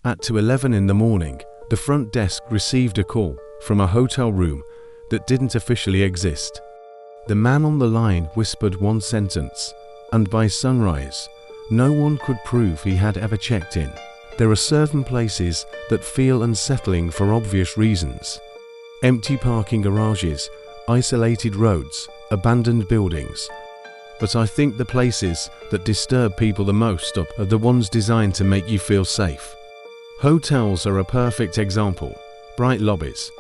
At 2:11 in the morning, the front desk received a call from a hotel room that didn't officially exist. The man on the line whispered one sentence, and by sunrise, no one could prove he had ever checked in. There are certain places that feel unsettling for obvious reasons. Empty parking garages, isolated roads, abandoned buildings. But I think the places that disturb people the most are the ones designed to make you feel safe. Hotels are a perfect example. Bright lobbies,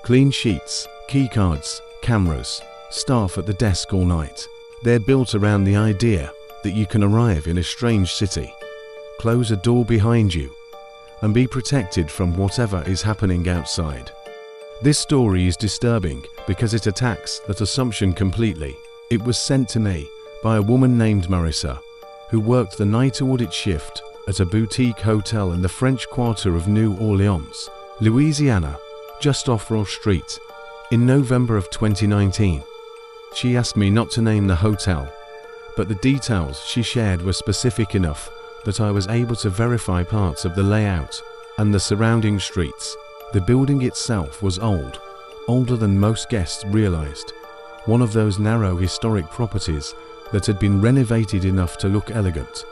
clean sheets, keycards, cameras, staff at the desk all night. They're built around the idea that you can arrive in a strange city, close a door behind you, and be protected from whatever is happening outside. This story is disturbing because it attacks that assumption completely. It was sent to me by a woman named Marissa, who worked the night audit shift at a boutique hotel in the French Quarter of New Orleans, Louisiana, just off Roche Street, in November of 2019. She asked me not to name the hotel, but the details she shared were specific enough that I was able to verify parts of the layout and the surrounding streets. The building itself was old, older than most guests realized. One of those narrow historic properties that had been renovated enough to look elegant,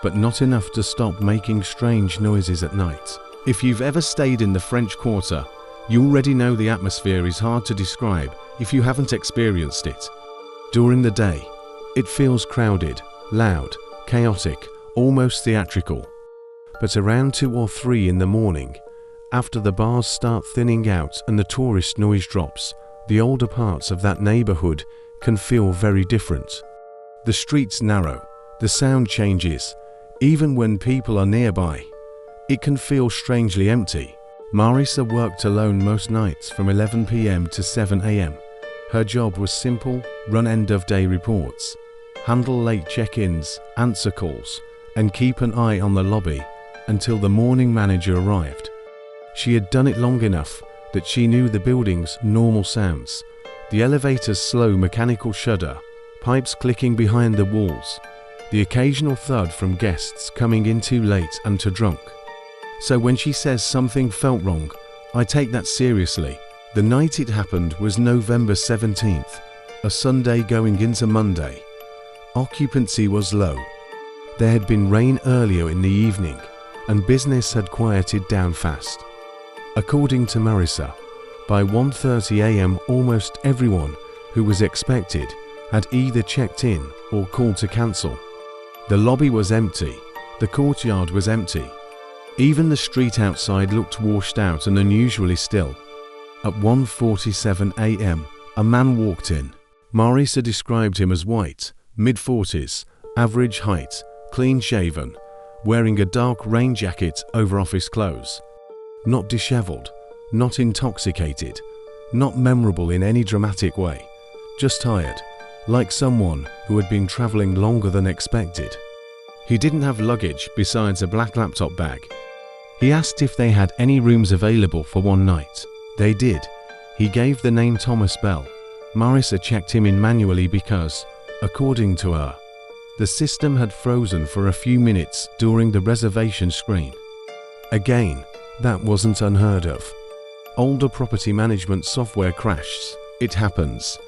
but not enough to stop making strange noises at night. If you've ever stayed in the French Quarter, you already know the atmosphere is hard to describe if you haven't experienced it. During the day, it feels crowded, loud, chaotic, almost theatrical. But around 2 or 3 in the morning, after the bars start thinning out and the tourist noise drops, the older parts of that neighborhood can feel very different. The streets narrow, the sound changes, even when people are nearby. It can feel strangely empty. Marissa worked alone most nights from 11 p.m. to 7 a.m. Her job was simple: run end-of-day reports, handle late check-ins, answer calls, and keep an eye on the lobby until the morning manager arrived. She had done it long enough that she knew the building's normal sounds: the elevator's slow mechanical shudder, pipes clicking behind the walls, the occasional thud from guests coming in too late and too drunk. So when she says something felt wrong, I take that seriously. The night it happened was November 17th, a Sunday going into Monday. Occupancy was low. There had been rain earlier in the evening, and business had quieted down fast. According to Marissa, by 1:30 a.m. almost everyone who was expected had either checked in or called to cancel. The lobby was empty, the courtyard was empty. Even the street outside looked washed out and unusually still. At 1:47 a.m., a man walked in. Marissa described him as white, mid-40s, average height, clean-shaven, wearing a dark rain jacket over office clothes. Not disheveled, not intoxicated, not memorable in any dramatic way, just tired, like someone who had been traveling longer than expected. He didn't have luggage besides a black laptop bag. He asked if they had any rooms available for one night. They did. He gave the name Thomas Bell. Marissa checked him in manually because, according to her, the system had frozen for a few minutes during the reservation screen. Again, that wasn't unheard of. Older property management software crashes. It happens.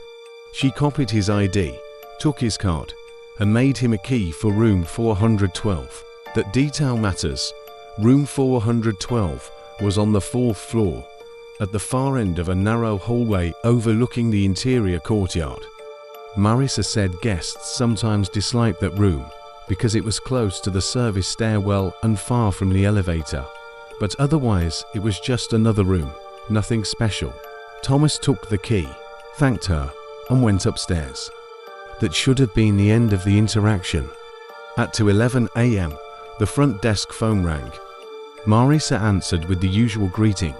She copied his ID, took his card, and made him a key for room 412. That detail matters. Room 412 was on the 4th floor, at the far end of a narrow hallway overlooking the interior courtyard. Marissa said guests sometimes disliked that room because it was close to the service stairwell and far from the elevator, but otherwise it was just another room, nothing special. Thomas took the key, thanked her, and went upstairs. That should have been the end of the interaction. At 2:11 a.m., the front desk phone rang. Marissa answered with the usual greeting,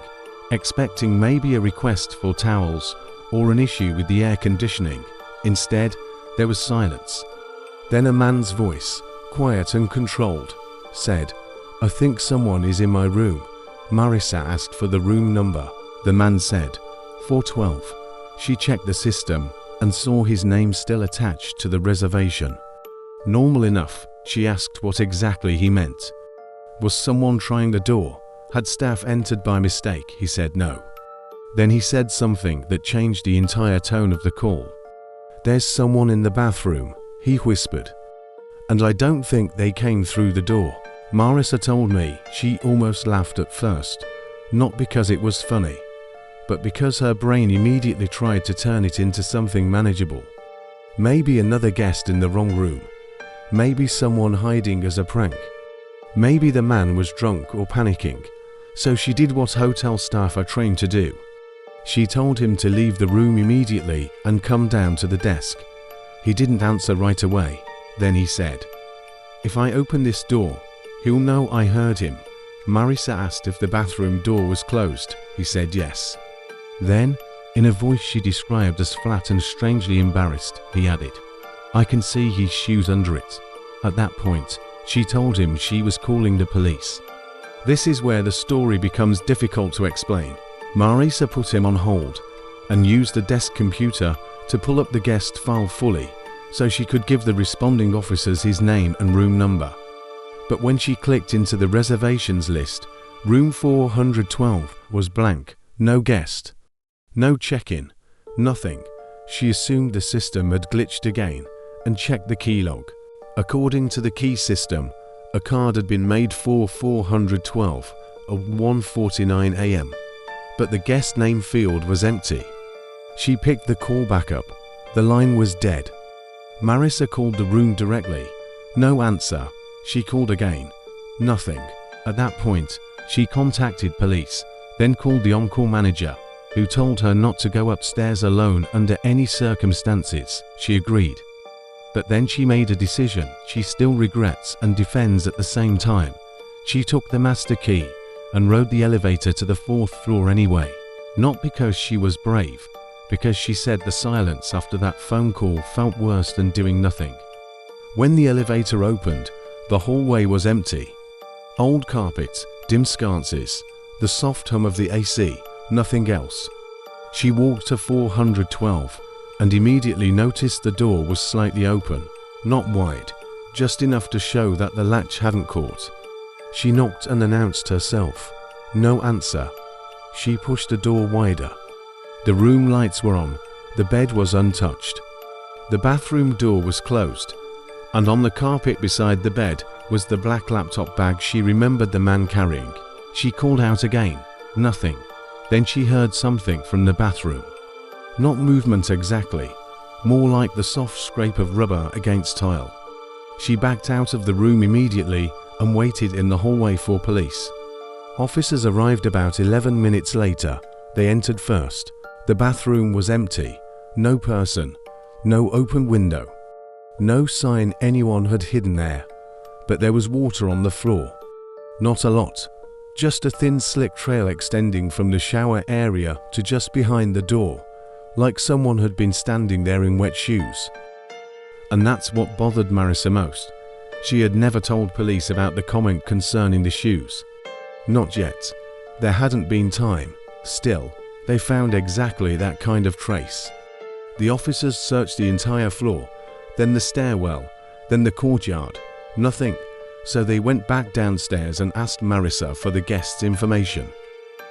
expecting maybe a request for towels or an issue with the air conditioning. Instead, there was silence. Then a man's voice, quiet and controlled, said, "I think someone is in my room." Marissa asked for the room number. The man said, 412. She checked the system and saw his name still attached to the reservation. Normal enough, she asked what exactly he meant. Was someone trying the door? Had staff entered by mistake? He said no. Then he said something that changed the entire tone of the call. There's someone in the bathroom, he whispered. And I don't think they came through the door. Marissa told me she almost laughed at first, not because it was funny, but because her brain immediately tried to turn it into something manageable. Maybe another guest in the wrong room. Maybe someone hiding as a prank. Maybe the man was drunk or panicking, so she did what hotel staff are trained to do. She told him to leave the room immediately and come down to the desk. He didn't answer right away. Then he said, "If I open this door, he'll know I heard him." Marissa asked if the bathroom door was closed. He said yes. Then, in a voice she described as flat and strangely embarrassed, he added, "I can see his shoes under it." At that point, she told him she was calling the police. This is where the story becomes difficult to explain. Marissa put him on hold and used the desk computer to pull up the guest file fully so she could give the responding officers his name and room number. But when she clicked into the reservations list, room 412 was blank, no guest, no check-in, nothing. She assumed the system had glitched again and checked the key log. According to the key system, a card had been made for 412 at 1:49 a.m., but the guest name field was empty. She picked the call back up. The line was dead. Marissa called the room directly. No answer. She called again. Nothing. At that point, she contacted police, then called the on-call manager, who told her not to go upstairs alone under any circumstances. She agreed. But then she made a decision she still regrets and defends at the same time. She took the master key and rode the elevator to the 4th floor anyway. Not because she was brave, because she said the silence after that phone call felt worse than doing nothing. When the elevator opened, the hallway was empty. Old carpets, dim sconces, the soft hum of the AC, nothing else. She walked to 412 and immediately noticed the door was slightly open, not wide, just enough to show that the latch hadn't caught. She knocked and announced herself. No answer. She pushed the door wider. The room lights were on. The bed was untouched. The bathroom door was closed, and on the carpet beside the bed was the black laptop bag she remembered the man carrying. She called out again. Nothing. Then she heard something from the bathroom. Not movement exactly, more like the soft scrape of rubber against tile. She backed out of the room immediately and waited in the hallway for police. Officers arrived about 11 minutes later. They entered first. The bathroom was empty. No person. No open window. No sign anyone had hidden there. But there was water on the floor. Not a lot. Just a thin slick trail extending from the shower area to just behind the door, like someone had been standing there in wet shoes. And that's what bothered Marissa most. She had never told police about the comment concerning the shoes. Not yet. There hadn't been time. Still, they found exactly that kind of trace. The officers searched the entire floor, then the stairwell, then the courtyard. Nothing. So they went back downstairs and asked Marissa for the guest's information.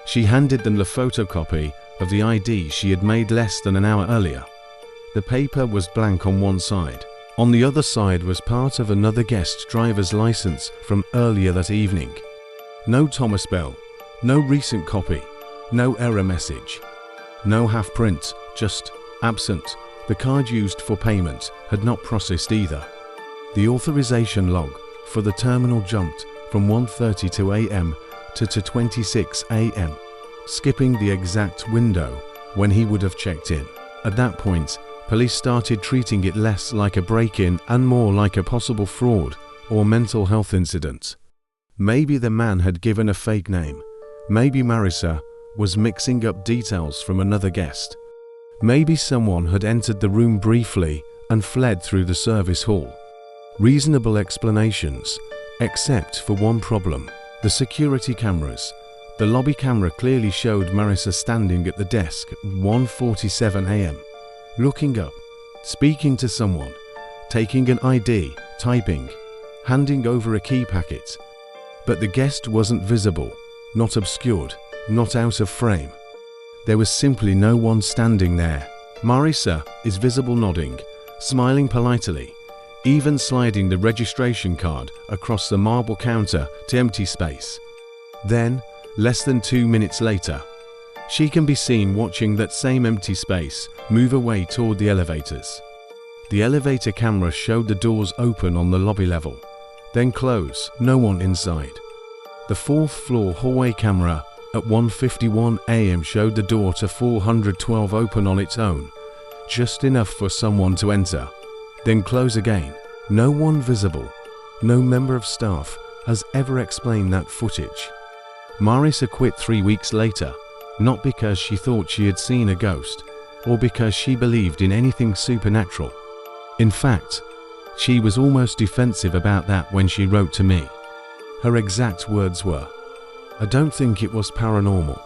She handed them the photocopy of the ID she had made less than an hour earlier. The paper was blank on one side. On the other side was part of another guest's driver's license from earlier that evening. No Thomas Bell, no recent copy, no error message, no half print, just absent. The card used for payment had not processed either. The authorization log for the terminal jumped from 1:32 a.m. to 2:26 a.m., skipping the exact window when he would have checked in. At that point, police started treating it less like a break-in and more like a possible fraud or mental health incident. Maybe the man had given a fake name. Maybe Marissa was mixing up details from another guest. Maybe someone had entered the room briefly and fled through the service hall. Reasonable explanations, except for one problem: the security cameras. The lobby camera clearly showed Marissa standing at the desk at 1:47 a.m., looking up, speaking to someone, taking an ID, typing, handing over a key packet. But the guest wasn't visible, not obscured, not out of frame. There was simply no one standing there. Marisa is visible nodding, smiling politely, even sliding the registration card across the marble counter to empty space. Then, less than 2 minutes later, she can be seen watching that same empty space move away toward the elevators. The elevator camera showed the doors open on the lobby level, then close, no one inside. The 4th floor hallway camera at 1:51 a.m. showed the door to 412 open on its own, just enough for someone to enter, then close again. No one visible, no member of staff has ever explained that footage. Marisa quit 3 weeks later, not because she thought she had seen a ghost, or because she believed in anything supernatural. In fact, she was almost defensive about that when she wrote to me. Her exact words were, "I don't think it was paranormal.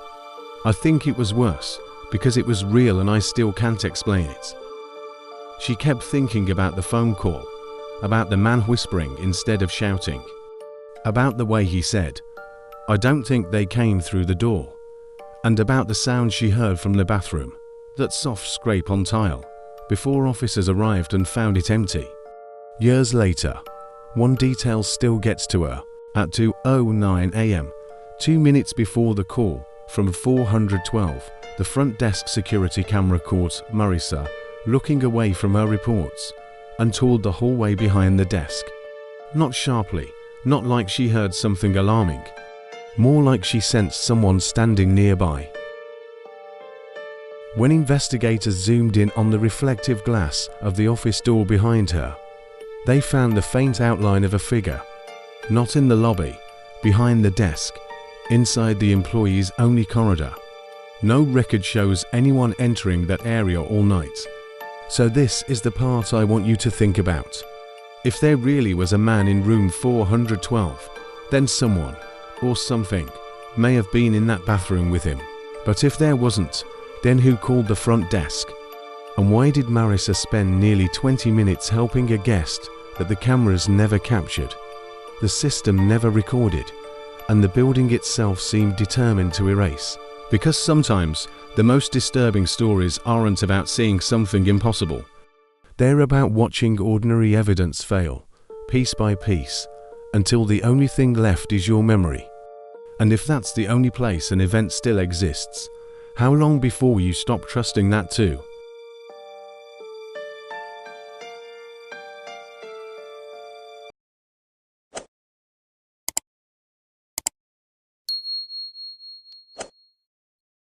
I think it was worse, because it was real and I still can't explain it." She kept thinking about the phone call, about the man whispering instead of shouting, about the way he said, "I don't think they came through the door," and about the sound she heard from the bathroom, that soft scrape on tile, before officers arrived and found it empty. Years later, one detail still gets to her. At 2:09 a.m., 2 minutes before the call from 412, the front desk security camera caught Marisa looking away from her reports and toward the hallway behind the desk. Not sharply, not like she heard something alarming, more like she sensed someone standing nearby. When investigators zoomed in on the reflective glass of the office door behind her, they found the faint outline of a figure, not in the lobby, behind the desk, inside the employees' only corridor. No record shows anyone entering that area all night. So this is the part I want you to think about. If there really was a man in room 412, then someone, or something, may have been in that bathroom with him. But if there wasn't, then who called the front desk? And why did Marisa spend nearly 20 minutes helping a guest that the cameras never captured, the system never recorded, and the building itself seemed determined to erase? Because sometimes the most disturbing stories aren't about seeing something impossible. They're about watching ordinary evidence fail, piece by piece, until the only thing left is your memory. And if that's the only place an event still exists, how long before you stop trusting that too?